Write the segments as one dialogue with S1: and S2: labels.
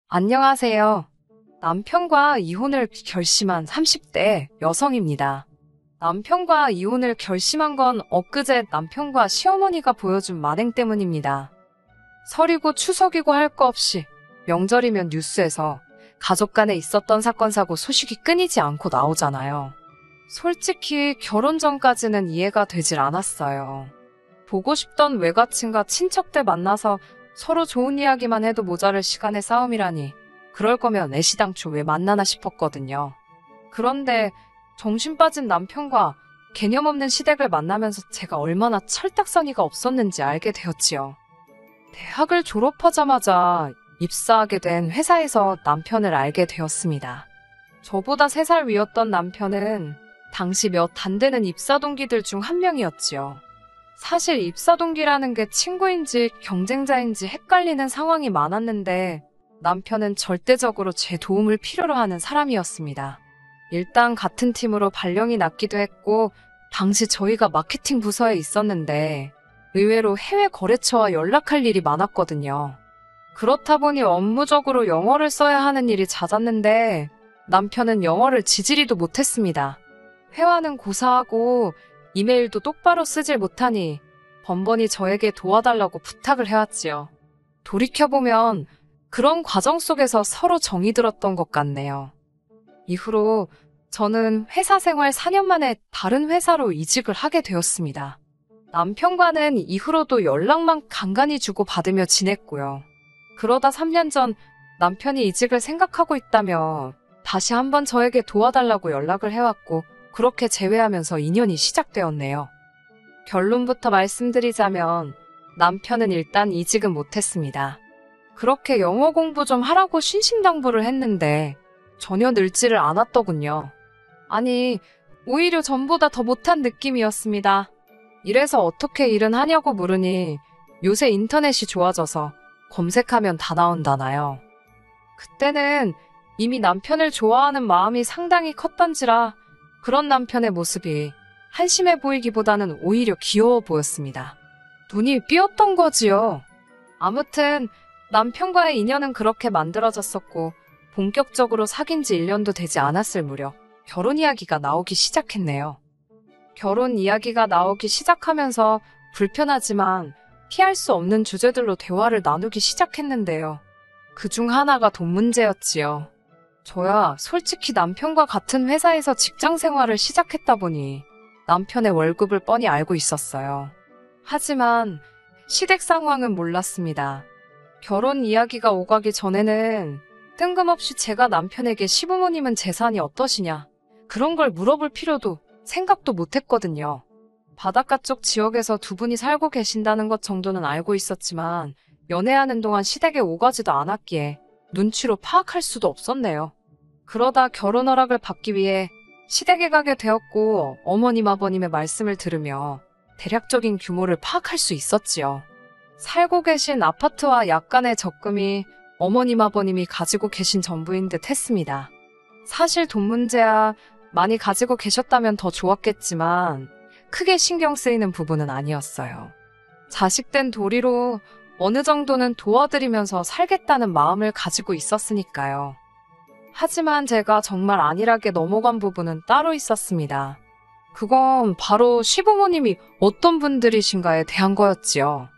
S1: 안녕하세요. 남편과 이혼을 결심한 30대 여성입니다. 남편과 이혼을 결심한 건 엊그제 남편과 시어머니가 보여준 만행 때문입니다. 설이고 추석이고 할 거 없이 명절이면 뉴스에서 가족 간에 있었던 사건 사고 소식이 끊이지 않고 나오잖아요. 솔직히 결혼 전까지는 이해가 되질 않았어요. 보고 싶던 외가친과 친척들 만나서 서로 좋은 이야기만 해도 모자랄 시간의 싸움이라니, 그럴 거면 애시당초 왜 만나나 싶었거든요. 그런데 정신 빠진 남편과 개념 없는 시댁을 만나면서 제가 얼마나 철딱서니가 없었는지 알게 되었지요. 대학을 졸업하자마자 입사하게 된 회사에서 남편을 알게 되었습니다. 저보다 3살 위였던 남편은 당시 몇 안 되는 입사 동기들 중 한 명이었지요. 사실 입사 동기라는 게 친구인지 경쟁자인지 헷갈리는 상황이 많았는데 남편은 절대적으로 제 도움을 필요로 하는 사람이었습니다. 일단 같은 팀으로 발령이 났기도 했고, 당시 저희가 마케팅 부서에 있었는데 의외로 해외 거래처와 연락할 일이 많았거든요. 그렇다 보니 업무적으로 영어를 써야 하는 일이 잦았는데 남편은 영어를 지지리도 못했습니다. 회화는 고사하고 이메일도 똑바로 쓰질 못하니 번번이 저에게 도와달라고 부탁을 해왔지요. 돌이켜보면 그런 과정 속에서 서로 정이 들었던 것 같네요. 이후로 저는 회사 생활 4년 만에 다른 회사로 이직을 하게 되었습니다. 남편과는 이후로도 연락만 간간히 주고받으며 지냈고요. 그러다 3년 전 남편이 이직을 생각하고 있다며 다시 한번 저에게 도와달라고 연락을 해왔고, 그렇게 재회하면서 인연이 시작되었네요. 결론부터 말씀드리자면 남편은 일단 이직은 못했습니다. 그렇게 영어 공부 좀 하라고 신신당부를 했는데 전혀 늘지를 않았더군요. 아니, 오히려 전보다 더 못한 느낌이었습니다. 이래서 어떻게 일은 하냐고 물으니 요새 인터넷이 좋아져서 검색하면 다 나온다나요. 그때는 이미 남편을 좋아하는 마음이 상당히 컸던지라 그런 남편의 모습이 한심해 보이기보다는 오히려 귀여워 보였습니다. 눈이 삐었던 거지요. 아무튼 남편과의 인연은 그렇게 만들어졌었고, 본격적으로 사귄 지 1년도 되지 않았을 무렵 결혼 이야기가 나오기 시작했네요. 결혼 이야기가 나오기 시작하면서 불편하지만 피할 수 없는 주제들로 대화를 나누기 시작했는데요. 그중 하나가 돈 문제였지요. 저야 솔직히 남편과 같은 회사에서 직장 생활을 시작했다 보니 남편의 월급을 뻔히 알고 있었어요. 하지만 시댁 상황은 몰랐습니다. 결혼 이야기가 오가기 전에는 뜬금없이 제가 남편에게 시부모님은 재산이 어떠시냐, 그런 걸 물어볼 필요도 생각도 못했거든요. 바닷가 쪽 지역에서 두 분이 살고 계신다는 것 정도는 알고 있었지만 연애하는 동안 시댁에 오가지도 않았기에 눈치로 파악할 수도 없었네요. 그러다 결혼 허락을 받기 위해 시댁에 가게 되었고, 어머님 아버님의 말씀을 들으며 대략적인 규모를 파악할 수 있었지요. 살고 계신 아파트와 약간의 적금이 어머님 아버님이 가지고 계신 전부인 듯 했습니다. 사실 돈 문제야 많이 가지고 계셨다면 더 좋았겠지만 크게 신경 쓰이는 부분은 아니었어요. 자식된 도리로 어느 정도는 도와드리면서 살겠다는 마음을 가지고 있었으니까요. 하지만 제가 정말 안일하게 넘어간 부분은 따로 있었습니다. 그건 바로 시부모님이 어떤 분들이신가에 대한 거였지요.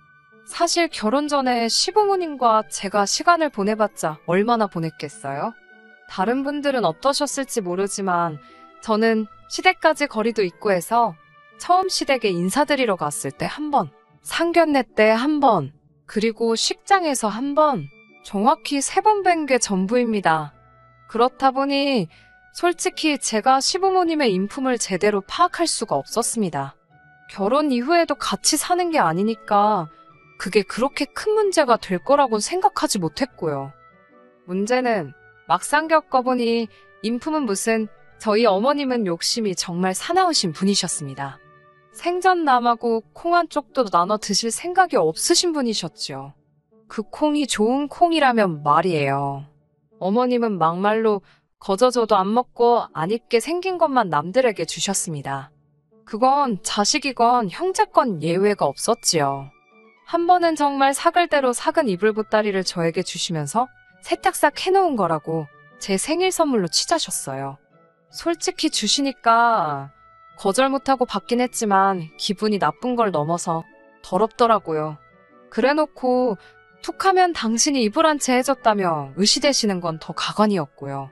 S1: 사실 결혼 전에 시부모님과 제가 시간을 보내봤자 얼마나 보냈겠어요? 다른 분들은 어떠셨을지 모르지만 저는 시댁까지 거리도 있고 해서 처음 시댁에 인사드리러 갔을 때 1번, 상견례 때 1번, 그리고 식장에서 1번, 정확히 3번 뵌 게 전부입니다. 그렇다 보니 솔직히 제가 시부모님의 인품을 제대로 파악할 수가 없었습니다. 결혼 이후에도 같이 사는 게 아니니까 그게 그렇게 큰 문제가 될 거라고는 생각하지 못했고요. 문제는 막상 겪어보니 인품은 무슨, 저희 어머님은 욕심이 정말 사나우신 분이셨습니다. 생전남하고 콩 한 쪽도 나눠 드실 생각이 없으신 분이셨죠. 그 콩이 좋은 콩이라면 말이에요. 어머님은 막말로 거저줘도 안 먹고 안 입게 생긴 것만 남들에게 주셨습니다. 그건 자식이건 형제건 예외가 없었지요. 한 번은 정말 사글대로 삭은 이불 보따리를 저에게 주시면서 세탁sak 해놓은 거라고 제 생일 선물로 취자셨어요. 솔직히 주시니까 거절 못하고 받긴 했지만 기분이 나쁜 걸 넘어서 더럽더라고요. 그래놓고 툭하면 당신이 입으란 채 해줬다며 의시되시는 건 더 가관이었고요.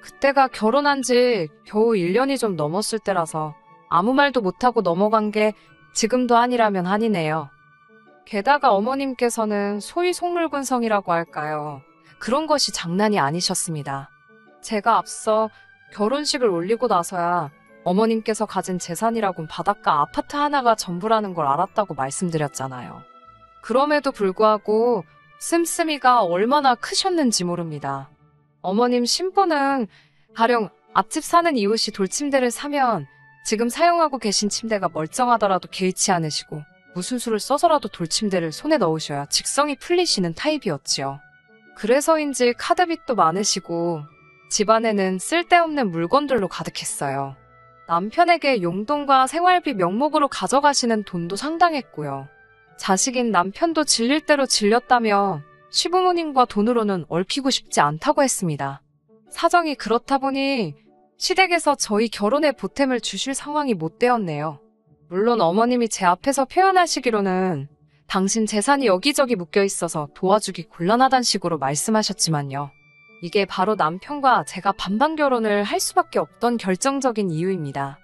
S1: 그때가 결혼한 지 겨우 1년이 좀 넘었을 때라서 아무 말도 못하고 넘어간 게 지금도 아니라면 아니네요. 게다가 어머님께서는 소위 속물군성이라고 할까요? 그런 것이 장난이 아니셨습니다. 제가 앞서 결혼식을 올리고 나서야 어머님께서 가진 재산이라곤 바닷가 아파트 하나가 전부라는 걸 알았다고 말씀드렸잖아요. 그럼에도 불구하고 씀씀이가 얼마나 크셨는지 모릅니다. 어머님 신부는 가령 앞집 사는 이웃이 돌침대를 사면 지금 사용하고 계신 침대가 멀쩡하더라도 개의치 않으시고 무슨 수를 써서라도 돌침대를 손에 넣으셔야 직성이 풀리시는 타입이었지요. 그래서인지 카드빚도 많으시고 집안에는 쓸데없는 물건들로 가득했어요. 남편에게 용돈과 생활비 명목으로 가져가시는 돈도 상당했고요. 자식인 남편도 질릴 대로 질렸다며 시부모님과 돈으로는 얽히고 싶지 않다고 했습니다. 사정이 그렇다 보니 시댁에서 저희 결혼에 보탬을 주실 상황이 못 되었네요. 물론 어머님이 제 앞에서 표현하시기로는 당신 재산이 여기저기 묶여 있어서 도와주기 곤란하단 식으로 말씀하셨지만요. 이게 바로 남편과 제가 반반 결혼을 할 수밖에 없던 결정적인 이유입니다.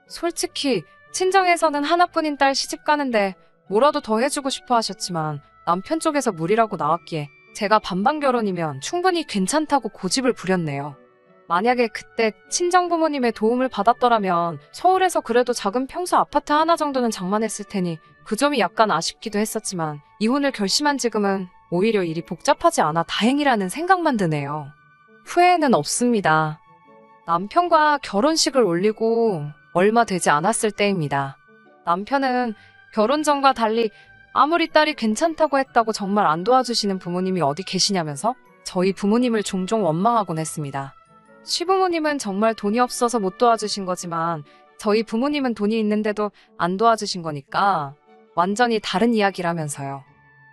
S1: 솔직히 친정에서는 하나뿐인 딸 시집 가는데 뭐라도 더 해주고 싶어 하셨지만 남편 쪽에서 무리라고 나왔기에 제가 반반 결혼이면 충분히 괜찮다고 고집을 부렸네요. 만약에 그때 친정부모님의 도움을 받았더라면 서울에서 그래도 작은 평수 아파트 하나 정도는 장만했을 테니 그 점이 약간 아쉽기도 했었지만 이혼을 결심한 지금은 오히려 일이 복잡하지 않아 다행이라는 생각만 드네요. 후회는 없습니다. 남편과 결혼식을 올리고 얼마 되지 않았을 때입니다. 남편은 결혼 전과 달리 아무리 딸이 괜찮다고 했다고 정말 안 도와주시는 부모님이 어디 계시냐면서 저희 부모님을 종종 원망하곤 했습니다. 시부모님은 정말 돈이 없어서 못 도와주신 거지만 저희 부모님은 돈이 있는데도 안 도와주신 거니까 완전히 다른 이야기라면서요.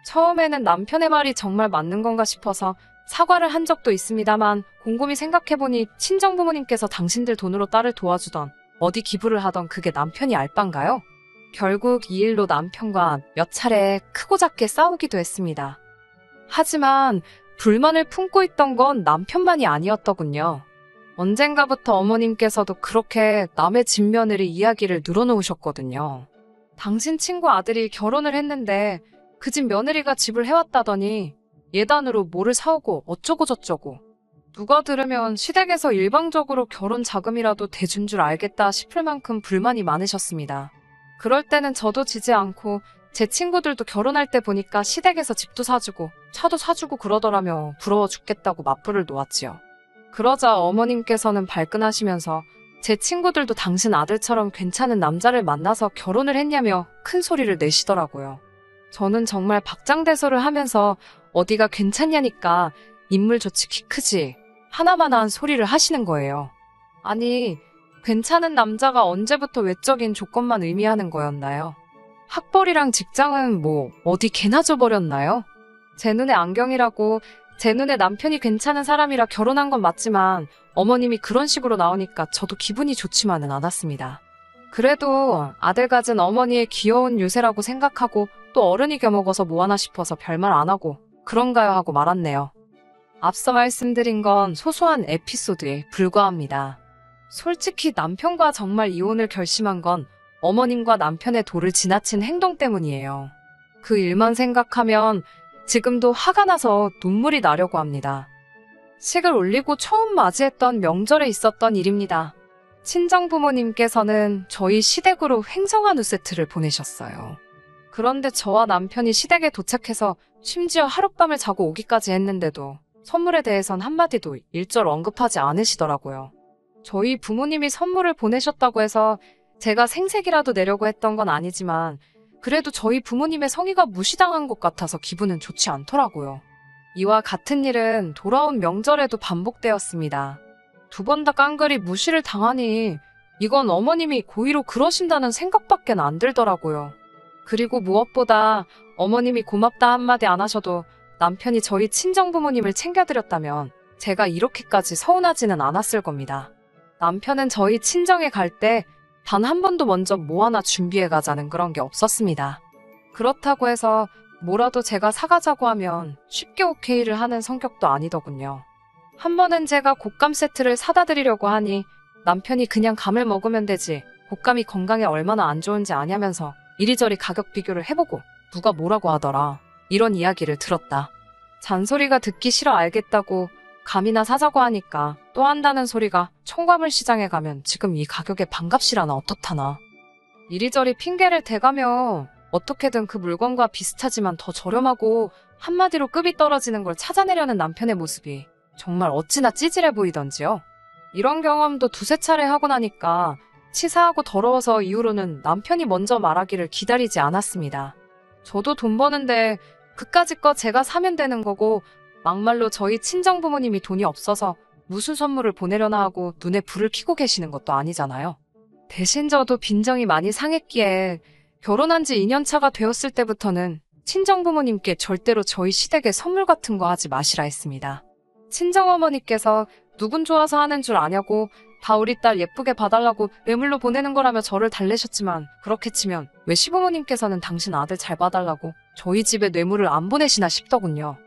S1: 처음에는 남편의 말이 정말 맞는 건가 싶어서 사과를 한 적도 있습니다만 곰곰이 생각해보니 친정부모님께서 당신들 돈으로 딸을 도와주던 어디 기부를 하던 그게 남편이 알바인가요? 결국 이 일로 남편과 몇 차례 크고 작게 싸우기도 했습니다. 하지만 불만을 품고 있던 건 남편만이 아니었더군요. 언젠가부터 어머님께서도 그렇게 남의 집 며느리 이야기를 늘어놓으셨거든요. 당신 친구 아들이 결혼을 했는데 그 집 며느리가 집을 해왔다더니 예단으로 뭐를 사오고 어쩌고 저쩌고. 누가 들으면 시댁에서 일방적으로 결혼 자금이라도 대준 줄 알겠다 싶을 만큼 불만이 많으셨습니다. 그럴 때는 저도 지지 않고 제 친구들도 결혼할 때 보니까 시댁에서 집도 사주고 차도 사주고 그러더라며 부러워 죽겠다고 맞불을 놓았지요. 그러자 어머님께서는 발끈하시면서 제 친구들도 당신 아들처럼 괜찮은 남자를 만나서 결혼을 했냐며 큰 소리를 내시더라고요. 저는 정말 박장대소를 하면서 어디가 괜찮냐니까 인물 좋지 키 크지 하나만한 소리를 하시는 거예요. 아니, 괜찮은 남자가 언제부터 외적인 조건만 의미하는 거였나요? 학벌이랑 직장은 뭐 어디 개나 줘버렸나요? 제 눈에 안경이라고 제 눈에 남편이 괜찮은 사람이라 결혼한 건 맞지만 어머님이 그런 식으로 나오니까 저도 기분이 좋지만은 않았습니다. 그래도 아들 가진 어머니의 귀여운 유세라고 생각하고 또 어른이 겨먹어서 뭐하나 싶어서 별말 안 하고 그런가요 하고 말았네요. 앞서 말씀드린 건 소소한 에피소드에 불과합니다. 솔직히 남편과 정말 이혼을 결심한 건 어머님과 남편의 도를 지나친 행동 때문이에요. 그 일만 생각하면 지금도 화가 나서 눈물이 나려고 합니다. 식을 올리고 처음 맞이했던 명절에 있었던 일입니다. 친정부모님께서는 저희 시댁으로 횡성 한우 세트를 보내셨어요. 그런데 저와 남편이 시댁에 도착해서 심지어 하룻밤을 자고 오기까지 했는데도 선물에 대해선 한마디도 일절 언급하지 않으시더라고요. 저희 부모님이 선물을 보내셨다고 해서 제가 생색이라도 내려고 했던 건 아니지만 그래도 저희 부모님의 성의가 무시당한 것 같아서 기분은 좋지 않더라고요. 이와 같은 일은 돌아온 명절에도 반복되었습니다. 두 번 다 깡그리 무시를 당하니 이건 어머님이 고의로 그러신다는 생각밖엔 안 들더라고요. 그리고 무엇보다 어머님이 고맙다 한마디 안 하셔도 남편이 저희 친정부모님을 챙겨드렸다면 제가 이렇게까지 서운하지는 않았을 겁니다. 남편은 저희 친정에 갈 때 단 한 번도 먼저 뭐 하나 준비해 가자는 그런 게 없었습니다. 그렇다고 해서 뭐라도 제가 사가자고 하면 쉽게 오케이를 하는 성격도 아니더군요. 한 번은 제가 곶감 세트를 사다 드리려고 하니 남편이 그냥 감을 먹으면 되지 곶감이 건강에 얼마나 안 좋은지 아냐면서 이리저리 가격 비교를 해보고 누가 뭐라고 하더라. 이런 이야기를 들었다. 잔소리가 듣기 싫어 알겠다고 감이나 사자고 하니까 또 한다는 소리가 총과물 시장에 가면 지금 이 가격에 반값이라나 어떻다나. 이리저리 핑계를 대가며 어떻게든 그 물건과 비슷하지만 더 저렴하고 한마디로 급이 떨어지는 걸 찾아내려는 남편의 모습이 정말 어찌나 찌질해 보이던지요. 이런 경험도 두세 차례 하고 나니까 치사하고 더러워서 이후로는 남편이 먼저 말하기를 기다리지 않았습니다. 저도 돈 버는데 그까짓 거 제가 사면 되는 거고 막말로 저희 친정부모님이 돈이 없어서 무슨 선물을 보내려나 하고 눈에 불을 켜고 계시는 것도 아니잖아요. 대신 저도 빈정이 많이 상했기에 결혼한 지 2년 차가 되었을 때부터는 친정부모님께 절대로 저희 시댁에 선물 같은 거 하지 마시라 했습니다. 친정어머니께서 누군 좋아서 하는 줄 아냐고 다 우리 딸 예쁘게 봐달라고 뇌물로 보내는 거라며 저를 달래셨지만 그렇게 치면 왜 시부모님께서는 당신 아들 잘 봐달라고 저희 집에 뇌물을 안 보내시나 싶더군요.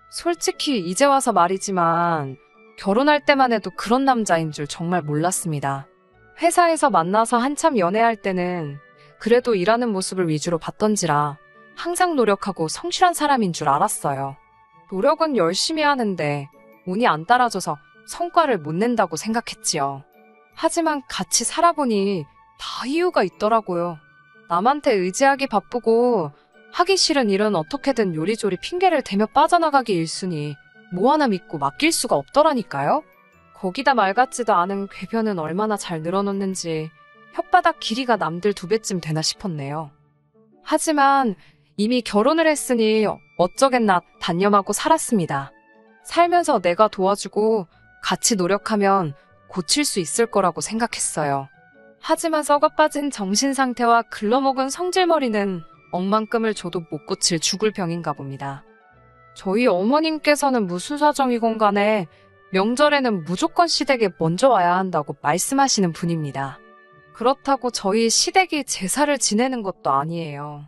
S1: 솔직히 이제 와서 말이지만 결혼할 때만 해도 그런 남자인 줄 정말 몰랐습니다. 회사에서 만나서 한참 연애할 때는 그래도 일하는 모습을 위주로 봤던지라 항상 노력하고 성실한 사람인 줄 알았어요. 노력은 열심히 하는데 운이 안 따라줘서 성과를 못 낸다고 생각했지요. 하지만 같이 살아보니 다 이유가 있더라고요. 남한테 의지하기 바쁘고 하기 싫은 일은 어떻게든 요리조리 핑계를 대며 빠져나가기 일쑤니 뭐 하나 믿고 맡길 수가 없더라니까요. 거기다 말 같지도 않은 궤변은 얼마나 잘 늘어놓는지 혓바닥 길이가 남들 2배쯤 되나 싶었네요. 하지만 이미 결혼을 했으니 어쩌겠나 단념하고 살았습니다. 살면서 내가 도와주고 같이 노력하면 고칠 수 있을 거라고 생각했어요. 하지만 썩어빠진 정신상태와 글러먹은 성질머리는 억만큼을 줘도 못 고칠 죽을 병인가 봅니다. 저희 어머님께서는 무슨 사정이건 간에 명절에는 무조건 시댁에 먼저 와야 한다고 말씀하시는 분입니다. 그렇다고 저희 시댁이 제사를 지내는 것도 아니에요.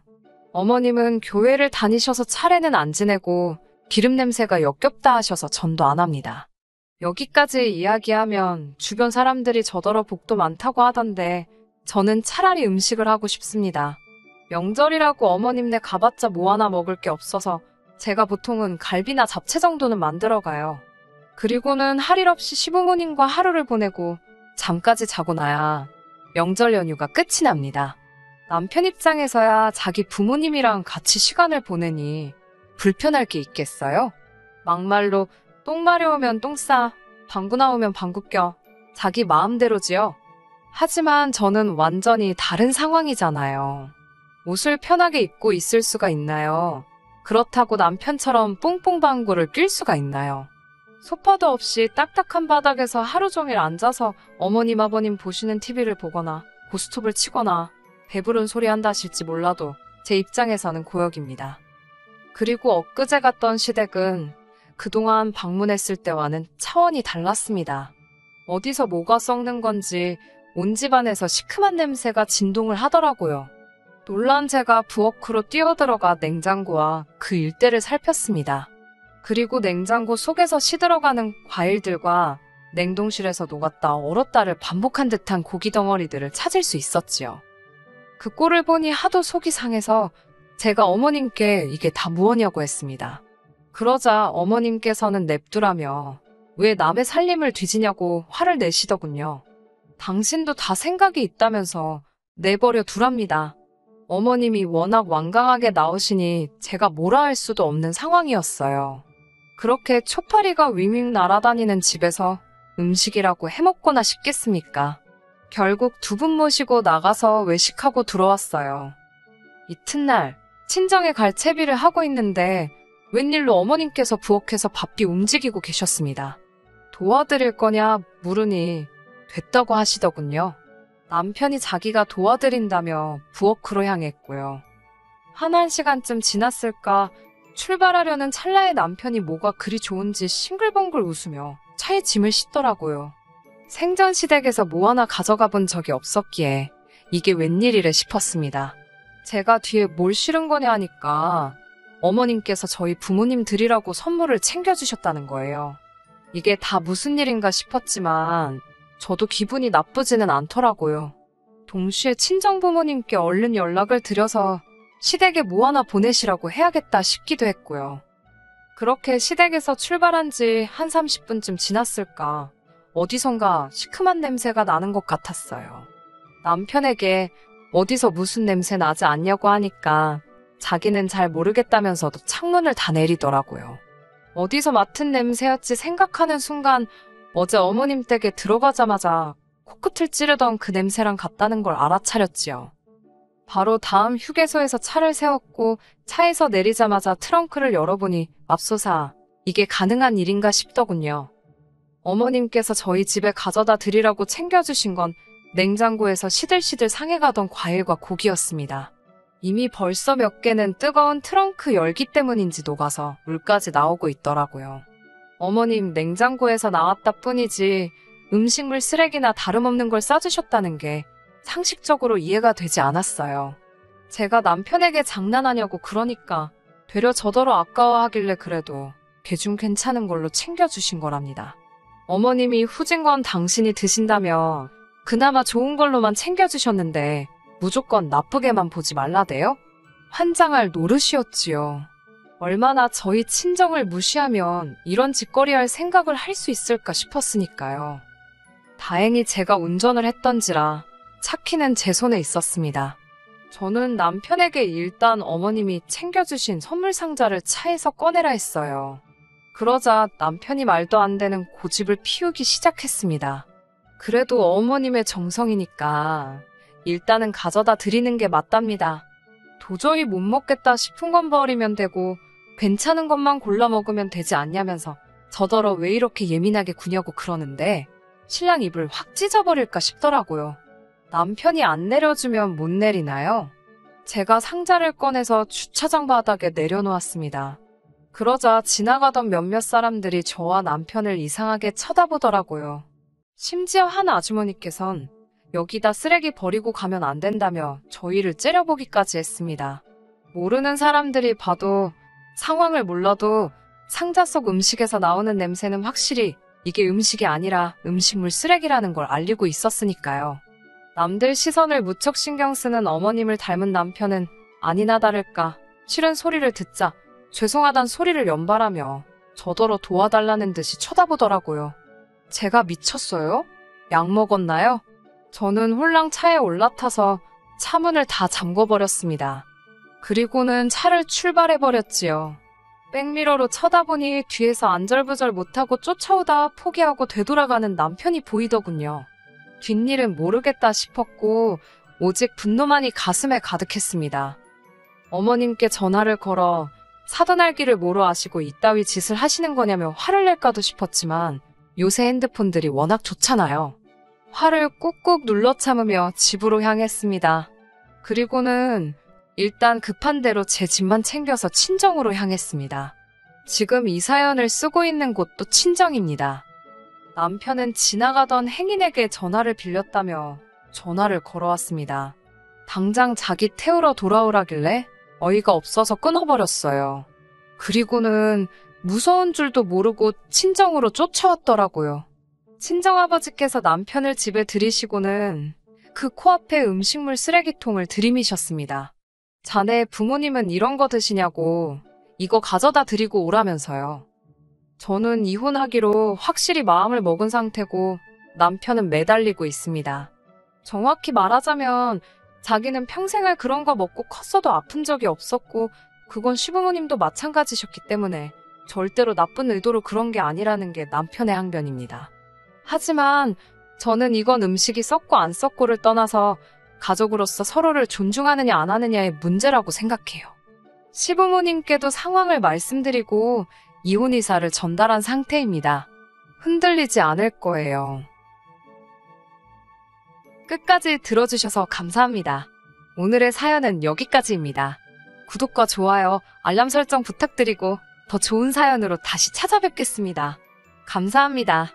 S1: 어머님은 교회를 다니셔서 차례는 안 지내고 기름 냄새가 역겹다 하셔서 전도 안 합니다. 여기까지 이야기하면 주변 사람들이 저더러 복도 많다고 하던데 저는 차라리 음식을 하고 싶습니다. 명절이라고 어머님네 가봤자 뭐 하나 먹을 게 없어서 제가 보통은 갈비나 잡채 정도는 만들어 가요. 그리고는 할 일 없이 시부모님과 하루를 보내고 잠까지 자고 나야 명절 연휴가 끝이 납니다. 남편 입장에서야 자기 부모님이랑 같이 시간을 보내니 불편할 게 있겠어요? 막말로 똥 마려우면 똥 싸, 방구 나오면 방구 껴, 자기 마음대로지요. 하지만 저는 완전히 다른 상황이잖아요. 옷을 편하게 입고 있을 수가 있나요? 그렇다고 남편처럼 뽕뽕 방구를 낄 수가 있나요? 소파도 없이 딱딱한 바닥에서 하루 종일 앉아서 어머님 아버님 보시는 TV를 보거나 고스톱을 치거나 배부른 소리 한다 하실지 몰라도 제 입장에서는 고역입니다. 그리고 엊그제 갔던 시댁은 그동안 방문했을 때와는 차원이 달랐습니다. 어디서 뭐가 썩는 건지 온 집안에서 시큼한 냄새가 진동을 하더라고요. 놀란 제가 부엌으로 뛰어들어가 냉장고와 그 일대를 살폈습니다. 그리고 냉장고 속에서 시들어가는 과일들과 냉동실에서 녹았다 얼었다를 반복한 듯한 고기 덩어리들을 찾을 수 있었지요. 그 꼴을 보니 하도 속이 상해서 제가 어머님께 이게 다 무엇이냐고 했습니다. 그러자 어머님께서는 냅두라며 왜 남의 살림을 뒤지냐고 화를 내시더군요. 당신도 다 생각이 있다면서 내버려 두랍니다. 어머님이 워낙 완강하게 나오시니 제가 뭐라 할 수도 없는 상황이었어요. 그렇게 초파리가 윙윙 날아다니는 집에서 음식이라고 해먹거나 싶겠습니까? 결국 두 분 모시고 나가서 외식하고 들어왔어요. 이튿날 친정에 갈 채비를 하고 있는데 웬일로 어머님께서 부엌에서 바삐 움직이고 계셨습니다. 도와드릴 거냐 물으니 됐다고 하시더군요. 남편이 자기가 도와드린다며 부엌으로 향했고요. 한 1시간쯤 지났을까 출발하려는 찰나에 남편이 뭐가 그리 좋은지 싱글벙글 웃으며 차에 짐을 싣더라고요. 생전 시댁에서 뭐 하나 가져가 본 적이 없었기에 이게 웬일이래 싶었습니다. 제가 뒤에 뭘 실은 거냐 하니까 어머님께서 저희 부모님 드리라고 선물을 챙겨주셨다는 거예요. 이게 다 무슨 일인가 싶었지만 저도 기분이 나쁘지는 않더라고요. 동시에 친정부모님께 얼른 연락을 드려서 시댁에 뭐 하나 보내시라고 해야겠다 싶기도 했고요. 그렇게 시댁에서 출발한 지 한 30분쯤 지났을까 어디선가 시큼한 냄새가 나는 것 같았어요. 남편에게 어디서 무슨 냄새 나지 않냐고 하니까 자기는 잘 모르겠다면서도 창문을 다 내리더라고요. 어디서 맡은 냄새였지 생각하는 순간 어제 어머님 댁에 들어가자마자 코끝을 찌르던 그 냄새랑 같다는 걸 알아차렸지요. 바로 다음 휴게소에서 차를 세웠고 차에서 내리자마자 트렁크를 열어보니 맙소사 이게 가능한 일인가 싶더군요. 어머님께서 저희 집에 가져다 드리라고 챙겨주신 건 냉장고에서 시들시들 상해가던 과일과 고기였습니다. 이미 벌써 몇 개는 뜨거운 트렁크 열기 때문인지 녹아서 물까지 나오고 있더라고요. 어머님 냉장고에서 나왔다 뿐이지 음식물 쓰레기나 다름없는 걸 싸주셨다는 게 상식적으로 이해가 되지 않았어요. 제가 남편에게 장난하냐고 그러니까 되려 저더러 아까워하길래 그래도 걔 좀 괜찮은 걸로 챙겨주신 거랍니다. 어머님이 후진 건 당신이 드신다며 그나마 좋은 걸로만 챙겨주셨는데 무조건 나쁘게만 보지 말라대요? 환장할 노릇이었지요. 얼마나 저희 친정을 무시하면 이런 짓거리할 생각을 할 수 있을까 싶었으니까요. 다행히 제가 운전을 했던지라 차 키는 제 손에 있었습니다. 저는 남편에게 일단 어머님이 챙겨주신 선물 상자를 차에서 꺼내라 했어요. 그러자 남편이 말도 안 되는 고집을 피우기 시작했습니다. 그래도 어머님의 정성이니까 일단은 가져다 드리는 게 맞답니다. 도저히 못 먹겠다 싶은 건 버리면 되고 괜찮은 것만 골라 먹으면 되지 않냐면서 저더러 왜 이렇게 예민하게 구냐고 그러는데 신랑 입을 확 찢어버릴까 싶더라고요. 남편이 안 내려주면 못 내리나요? 제가 상자를 꺼내서 주차장 바닥에 내려놓았습니다. 그러자 지나가던 몇몇 사람들이 저와 남편을 이상하게 쳐다보더라고요. 심지어 한 아주머니께선 여기다 쓰레기 버리고 가면 안 된다며 저희를 째려보기까지 했습니다. 모르는 사람들이 봐도 상황을 몰라도 상자 속 음식에서 나오는 냄새는 확실히 이게 음식이 아니라 음식물 쓰레기라는 걸 알리고 있었으니까요. 남들 시선을 무척 신경 쓰는 어머님을 닮은 남편은 아니나 다를까 싫은 소리를 듣자 죄송하단 소리를 연발하며 저더러 도와달라는 듯이 쳐다보더라고요. 제가 미쳤어요? 약 먹었나요? 저는 홀랑 차에 올라타서 차문을 다 잠궈버렸습니다. 그리고는 차를 출발해버렸지요. 백미러로 쳐다보니 뒤에서 안절부절 못하고 쫓아오다 포기하고 되돌아가는 남편이 보이더군요. 뒷일은 모르겠다 싶었고 오직 분노만이 가슴에 가득했습니다. 어머님께 전화를 걸어 사돈 알기를 뭐로 아시고 이따위 짓을 하시는 거냐며 화를 낼까도 싶었지만 요새 핸드폰들이 워낙 좋잖아요. 화를 꾹꾹 눌러 참으며 집으로 향했습니다. 그리고는 일단 급한 대로 제 집만 챙겨서 친정으로 향했습니다. 지금 이 사연을 쓰고 있는 곳도 친정입니다. 남편은 지나가던 행인에게 전화를 빌렸다며 전화를 걸어왔습니다. 당장 자기 태우러 돌아오라길래 어이가 없어서 끊어버렸어요. 그리고는 무서운 줄도 모르고 친정으로 쫓아왔더라고요. 친정아버지께서 남편을 집에 들이시고는 그 코앞에 음식물 쓰레기통을 들이미셨습니다. 자네 부모님은 이런 거 드시냐고 이거 가져다 드리고 오라면서요. 저는 이혼하기로 확실히 마음을 먹은 상태고 남편은 매달리고 있습니다. 정확히 말하자면 자기는 평생을 그런 거 먹고 컸어도 아픈 적이 없었고 그건 시부모님도 마찬가지셨기 때문에 절대로 나쁜 의도로 그런 게 아니라는 게 남편의 항변입니다. 하지만 저는 이건 음식이 썩고 안 썩고를 떠나서 가족으로서 서로를 존중하느냐 안 하느냐의 문제라고 생각해요. 시부모님께도 상황을 말씀드리고 이혼 의사를 전달한 상태입니다. 흔들리지 않을 거예요. 끝까지 들어주셔서 감사합니다. 오늘의 사연은 여기까지입니다. 구독과 좋아요, 알람 설정 부탁드리고 더 좋은 사연으로 다시 찾아뵙겠습니다. 감사합니다.